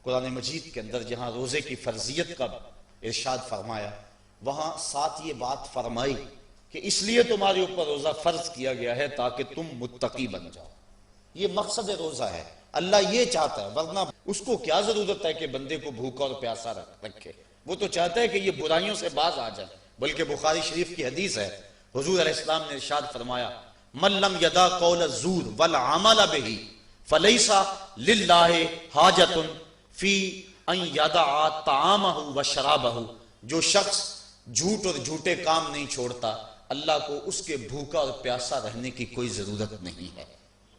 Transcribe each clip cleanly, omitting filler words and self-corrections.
قرآن مجید کے اندر جہاں روزے کی فرضیت کا ارشاد فرمایا، وہاں ساتھ یہ بات فرمائی کہ اس لیے تمہارے اوپر روزہ فرض کیا گیا ہے تاکہ تم متقی بن جاؤ۔ یہ مقصد روزہ ہے، اللہ یہ چاہتا ہے، ورنہ اس کو کیا ضرورت ہے کہ بندے کو بھوکا اور پیاسا رکھے؟ وہ تو چاہتا ہے کہ یہ برائیوں سے باز آ جائے۔ بلکہ بخاری شریف کی حدیث ہے، حضور علیہ السلام نے ارشاد فرمایا، من لم یدع قول الزور والعمل بہ فلیس للہ حاجۃ فی ان یدع طعامہ وشرابہ۔ جو شخص جھوٹ اور جھوٹے کام نہیں چھوڑتا، اللہ کو اس کے بھوکا اور پیاسا رہنے کی کوئی ضرورت نہیں ہے۔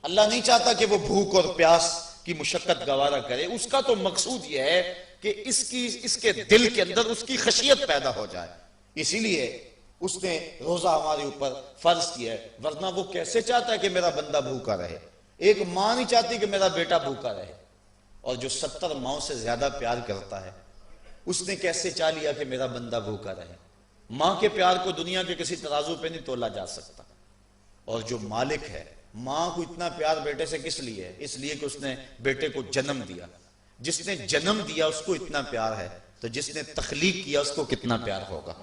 اللہ نہیں چاہتا کہ وہ بھوک اور پیاس کی مشقت گوارا کرے، اس کا تو مقصود یہ ہے کہ اس کے دل کے اندر اس کی خشیت پیدا ہو جائے۔ اسی لیے اس نے روزہ ہمارے اوپر فرض کیا ہے، ورنہ وہ کیسے چاہتا ہے کہ میرا بندہ بھوکا رہے؟ ایک ماں نہیں چاہتی کہ میرا بیٹا بھوکا رہے، اور جو 70 ماؤں سے زیادہ پیار کرتا ہے اس نے کیسے چاہ لیا کہ میرا بندہ بھوکا رہے؟ ماں کے پیار کو دنیا کے کسی ترازو پہ نہیں تولا جا سکتا۔ اور جو مالک ہے، ماں کو اتنا پیار بیٹے سے کس لیے ہے؟ اس لیے کہ اس نے بیٹے کو جنم دیا۔ جس نے جنم دیا اس کو اتنا پیار ہے، تو جس نے تخلیق کیا اس کو کتنا پیار ہوگا؟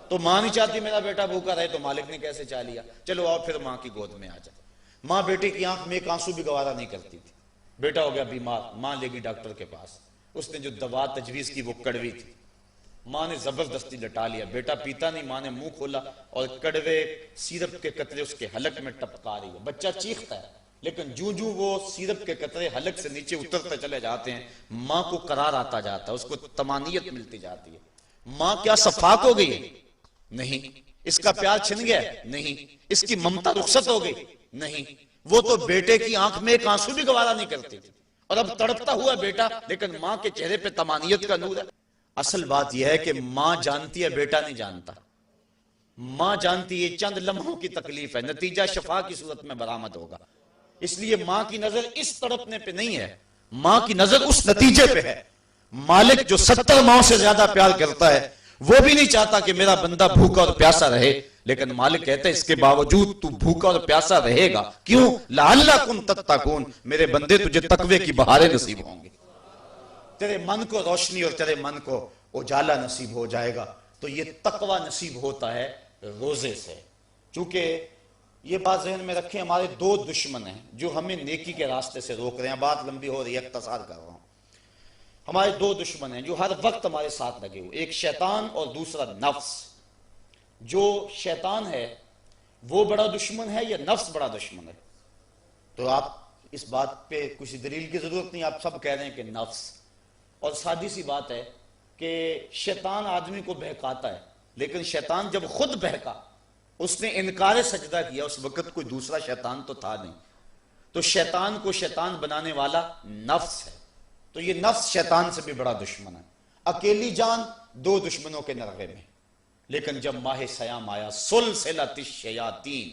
تو ماں نہیں چاہتی میرا بیٹا بھوکا رہے، تو مالک نے کیسے چاہ لیا؟ چلو آؤ پھر ماں کی گود میں آ جائے۔ ماں بیٹے کی آنکھ میں ایک آنسو بھی گوارا نہیں کرتی تھی۔ بیٹا ہو گیا بیمار، ماں لے گی ڈاکٹر کے پاس، اس نے جو دوا تجویز کی وہ کڑوی تھی، ماں نے زبردستی لٹا لیا، بیٹا پیتا نہیں، ماں نے منہ کھولا اور کڑوے سیرپ کے قطرے اس کے حلق میں ٹپکا رہی ہے۔ بچہ چیختا ہے، لیکن جوں وہ سیرپ کے قطرے حلق سے نیچے اترتے چلے جاتے ہیں، ماں کو قرار آتا جاتا ہے، اس کو طمانینت ملتی جاتی ہے۔ ماں کیا صفاق ہو گئی ہے؟ نہیں۔ اس کا پیار چھن گیا؟ نہیں۔ اس کی ممتا رخصت ہو گئی؟ نہیں۔ وہ تو بیٹے کی آنکھ میں ایک آنسو بھی گوارا نہیں کرتی تھی، اور اب تڑپتا ہوا بیٹا، لیکن ماں کے چہرے پہ طمانینت کا نور ہے۔ اصل بات یہ ہے کہ ماں جانتی ہے، بیٹا نہیں جانتا۔ ماں جانتی ہے چند لمحوں کی تکلیف ہے، نتیجہ شفا کی صورت میں برآمد ہوگا۔ اس لیے ماں کی نظر اس تڑپنے پہ نہیں ہے، ماں کی نظر اس نتیجے پہ ہے۔ مالک جو 70 ماؤں سے زیادہ پیار کرتا ہے، وہ بھی نہیں چاہتا کہ میرا بندہ بھوکا اور پیاسا رہے، لیکن مالک کہتا ہے اس کے باوجود تو بھوکا اور پیاسا رہے گا، کیوں؟ لعلکم تتقون، میرے بندے تجھے تقوی کی بہاریں نصیب ہوں گی، تیرے من کو روشنی اور تیرے من کو اجالا نصیب ہو جائے گا۔ تو یہ تقوی نصیب ہوتا ہے روزے سے۔ چونکہ یہ بات ذہن میں رکھیں، ہمارے 2 دشمن ہیں جو ہمیں نیکی کے راستے سے روک رہے ہیں۔ بات لمبی ہو رہی ہے، اختصار کر رہا ہوں۔ ہمارے 2 دشمن ہیں جو ہر وقت ہمارے ساتھ لگے ہوئے، ایک شیطان اور دوسرا نفس۔ جو شیطان ہے وہ بڑا دشمن ہے یا نفس بڑا دشمن ہے؟ تو آپ اس بات پہ کسی دلیل کی ضرورت نہیں، آپ سب کہہ رہے ہیں کہ نفس۔ اور سادی سی بات ہے کہ شیطان آدمی کو بہکاتا ہے، لیکن شیطان جب خود بہکا، اس نے انکار سجدہ کیا، اس وقت کوئی دوسرا شیطان تو تھا نہیں، تو شیطان کو شیطان بنانے والا نفس ہے۔ تو یہ نفس شیطان سے بھی بڑا دشمن ہے۔ اکیلی جان 2 دشمنوں کے نرغے میں، لیکن جب ماہ سیام آیا، سلسلۃ الشیاطین،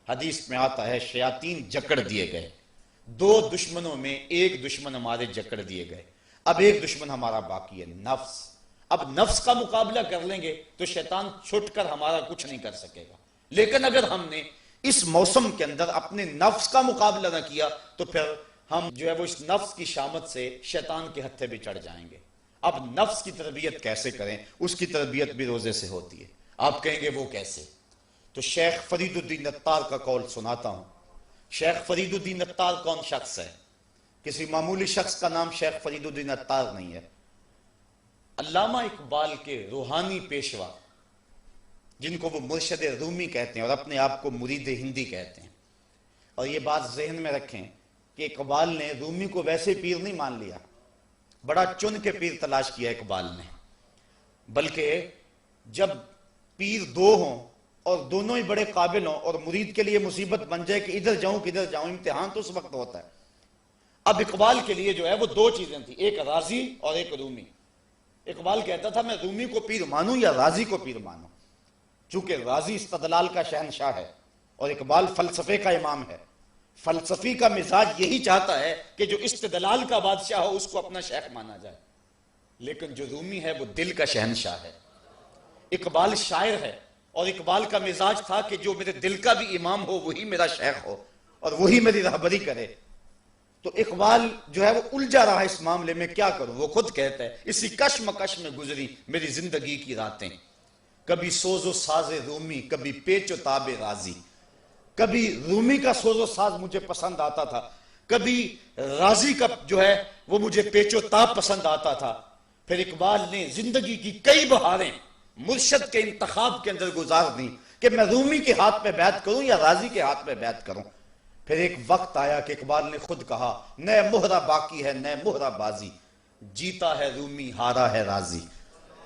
حدیث میں آتا ہے شیاطین جکڑ دیے گئے۔ 2 دشمنوں میں ایک دشمن ہمارے جکڑ دیے گئے، اب ایک دشمن ہمارا باقی ہے، نفس۔ اب نفس کا مقابلہ کر لیں گے تو شیطان چھٹ کر ہمارا کچھ نہیں کر سکے گا، لیکن اگر ہم نے اس موسم کے اندر اپنے نفس کا مقابلہ نہ کیا تو پھر ہم جو ہے وہ اس نفس کی شامت سے شیطان کے ہتھے بھی چڑھ جائیں گے۔ اب نفس کی تربیت کیسے کریں؟ اس کی تربیت بھی روزے سے ہوتی ہے۔ آپ کہیں گے وہ کیسے؟ تو شیخ فرید الدین عطار کا قول سناتا ہوں۔ شیخ فرید الدین عطار کون شخص ہے؟ کسی معمولی شخص کا نام شیخ فرید الدین عطار نہیں ہے۔ علامہ اقبال کے روحانی پیشوا، جن کو وہ مرشد رومی کہتے ہیں اور اپنے آپ کو مرید ہندی کہتے ہیں، اور یہ بات ذہن میں رکھیں کہ اقبال نے رومی کو ویسے پیر نہیں مان لیا، بڑا چن کے پیر تلاش کیا اقبال نے، بلکہ جب پیر 2 ہوں اور دونوں ہی بڑے قابل ہوں اور مرید کے لیے مصیبت بن جائے کہ ادھر جاؤں کدھر جاؤں، امتحان تو اس وقت ہوتا ہے۔ اب اقبال کے لیے جو ہے وہ 2 چیزیں تھیں، ایک راضی اور ایک رومی۔ اقبال کہتا تھا میں رومی کو پیر مانوں یا راضی کو پیر مانوں، چونکہ راضی استدلال کا شہنشاہ ہے اور اقبال فلسفے کا امام ہے۔ فلسفی کا مزاج یہی چاہتا ہے کہ جو استدلال کا بادشاہ ہو اس کو اپنا شیخ مانا جائے، لیکن جو رومی ہے وہ دل کا شہنشاہ ہے۔ اقبال شاعر ہے اور اقبال کا مزاج تھا کہ جو میرے دل کا بھی امام ہو وہی میرا شیخ ہو اور وہی میری رہبری کرے۔ تو اقبال جو ہے وہ الجھا رہا ہے اس معاملے میں، کیا کروں؟ وہ خود کہتا ہے اسی کشمکش میں گزری میری زندگی کی راتیں، کبھی سوز و ساز رومی، کبھی پیچ و تاب غازی۔ کبھی رومی کا سوز و ساز مجھے پسند آتا تھا، کبھی غازی کا جو ہے وہ مجھے پیچ و تاب پسند آتا تھا۔ پھر اقبال نے زندگی کی کئی بہاریں مرشد کے انتخاب کے اندر گزار دیں کہ میں رومی کے ہاتھ پہ بیعت کروں یا غازی کے ہاتھ پہ بیعت کروں۔ پھر ایک وقت آیا کہ اقبال نے خود کہا نئے مہرہ باقی ہے نئے مہرہ بازی، جیتا ہے رومی ہارا ہے غازی۔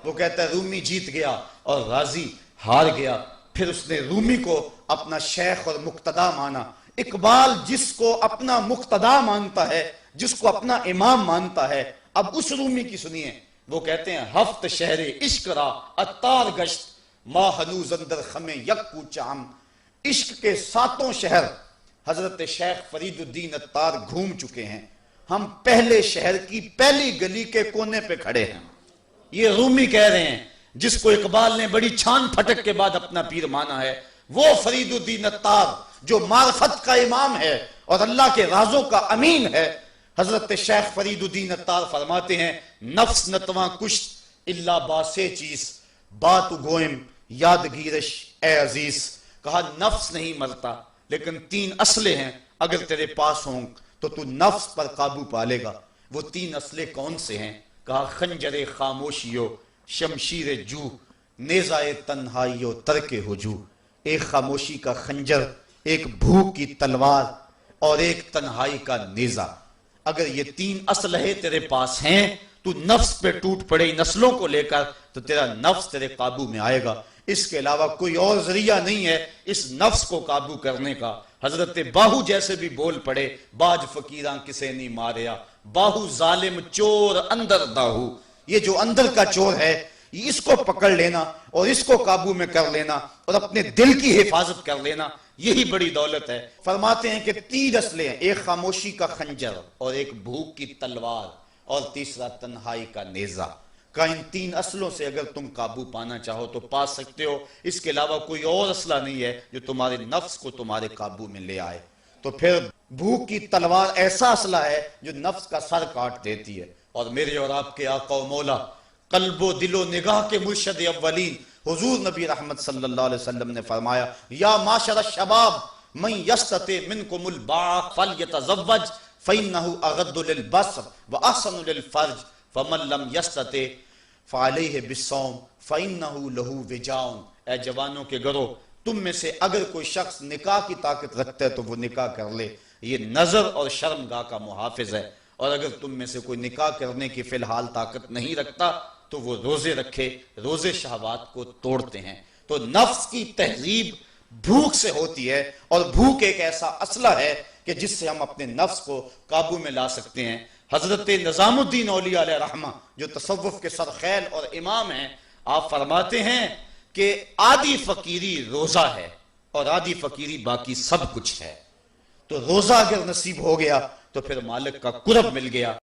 وہ کہتا ہے رومی جیت گیا اور غازی ہار گیا۔ پھر اس نے رومی کو اپنا شیخ اور مقتدا مانا۔ اقبال جس کو اپنا مقتدا مانتا ہے، جس کو اپنا امام مانتا ہے، اب اس رومی کی سنیے، وہ کہتے ہیں ہفت شہر عشق را اتار گشت، ما ہنوز اندر خمیں یک کوچہ ہم۔ عشق کے 7 شہر حضرت شیخ فرید الدین اتار گھوم چکے ہیں، ہم پہلے شہر کی پہلی گلی کے کونے پہ کھڑے ہیں۔ یہ رومی کہہ رہے ہیں جس کو اقبال نے بڑی چھان پھٹک کے بعد اپنا پیر مانا ہے، وہ فرید الدین اتار جو معرفت کا امام ہے اور اللہ کے رازوں کا امین ہے۔ حضرت شیخ فرید الدین اتار فرماتے ہیں نفس نتواں کشت اللہ باسے چیز، بات گوئم یادگیرش اے عزیز۔ کہا نفس نہیں مرتا لیکن 3 اسلحے ہیں، اگر تیرے پاس ہوں تو تو نفس پر قابو پالے گا۔ وہ 3 اسلحے کون سے ہیں؟ کہا خنجر خاموشیو، شمشیر جو، نیزہ تنہائیو، ترک ہجو۔ ایک خاموشی کا خنجر، ایک بھوک کی تلوار اور ایک تنہائی کا نیزہ۔ اگر یہ 3 اسلحے تیرے پاس ہیں تو نفس پہ ٹوٹ پڑے نسلوں کو لے کر تو تیرا نفس تیرے قابو میں آئے گا۔ اس کے علاوہ کوئی اور ذریعہ نہیں ہے اس نفس کو قابو کرنے کا۔ حضرت باہو جیسے بھی بول پڑے باج فقیراں کسے نہیں ماریا، باہو ظالم چور اندر داہو۔ یہ جو اندر کا چور ہے اس کو پکڑ لینا اور اس کو قابو میں کر لینا اور اپنے دل کی حفاظت کر لینا، یہی بڑی دولت ہے۔ فرماتے ہیں کہ 3 اسلحے ہیں، ایک خاموشی کا خنجر اور ایک بھوک کی تلوار اور تیسرا تنہائی کا نیزہ۔ کہ ان 3 اسلحوں سے اگر تم قابو پانا چاہو تو پا سکتے ہو، اس کے علاوہ کوئی اور اسلحہ نہیں ہے جو تمہارے نفس کو تمہارے قابو میں لے آئے۔ تو پھر بھوک کی تلوار ایسا اسلحہ ہے جو نفس کا سر کاٹ دیتی ہے۔ اور میرے اور آپ کے آقا و مولا، قلب و دل و نگاہ کے مرشد اولین حضور نبی رحمت صلی اللہ علیہ وسلم نے فرمایا یا معاشر الشباب من یستطع منکم الباء فلیتزوج فإنہ اغض للبصر واحسن للفرج فمن لم یستطع فعلیہ بالصوم فإنہ لہ وجاء۔ اے جوانوں کے گروہ، تم میں سے اگر کوئی شخص نکاح کی طاقت رکھتا ہے تو وہ نکاح کر لے، یہ نظر اور شرمگاہ کا محافظ ہے۔ اور اگر تم میں سے کوئی نکاح کرنے کی فی الحال طاقت نہیں رکھتا تو وہ روزے رکھے، روزے شہوات کو توڑتے ہیں۔ تو نفس کی تہذیب بھوک سے ہوتی ہے، اور بھوک ایک ایسا اسلحہ ہے کہ جس سے ہم اپنے نفس کو قابو میں لا سکتے ہیں۔ حضرت نظام الدین اولیاء علیہ رحمہ جو تصوف کے سرخیل اور امام ہیں، آپ فرماتے ہیں کہ آدھی فقیری روزہ ہے اور آدھی فقیری باقی سب کچھ ہے۔ تو روزہ اگر نصیب ہو گیا تو پھر مالک کا قرب مل گیا۔